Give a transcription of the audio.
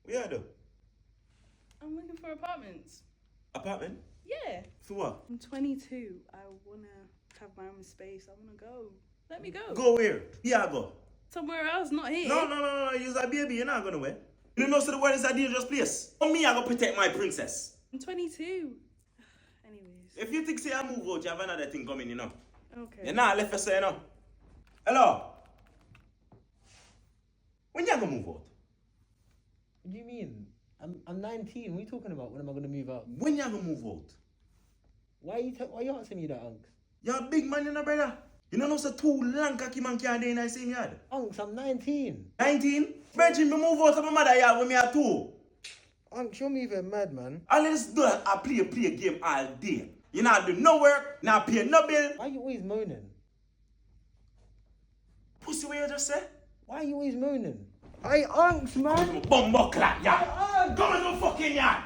What you do? I'm looking for apartments. Apartment? Yeah. For what? I'm 22. I wanna have my own space. I wanna go. Let me go. Go where? Yeah, go. Somewhere else, not here. No. You're a baby. You're not going nowhere. You know, so the world is a dangerous place. For me, I go protect my princess. I'm 22. Anyways. If you think say I move out, you have another thing coming, you know. Okay. You're not left for say, you know. Hello? When you gonna move out? What do you mean? I'm 19. What are you talking about? When am I going to move out? When you gonna move out? Why are you asking me that, Unks? You're a big man, you know, brother. You know, so two long cocky man can't day in the same yard. Unks, I'm 19. 19? Virgin, me move out of my mother yard when me are 2. Unks, you're moving mad, man. All let's do I play a game all day. You not do no work, not pay no bill. Why are you always moaning? Pussy, what you just say? Why are you always moaning? Hey, Unks, man! Bumbo clap, yeah. Come on, no fucking yard.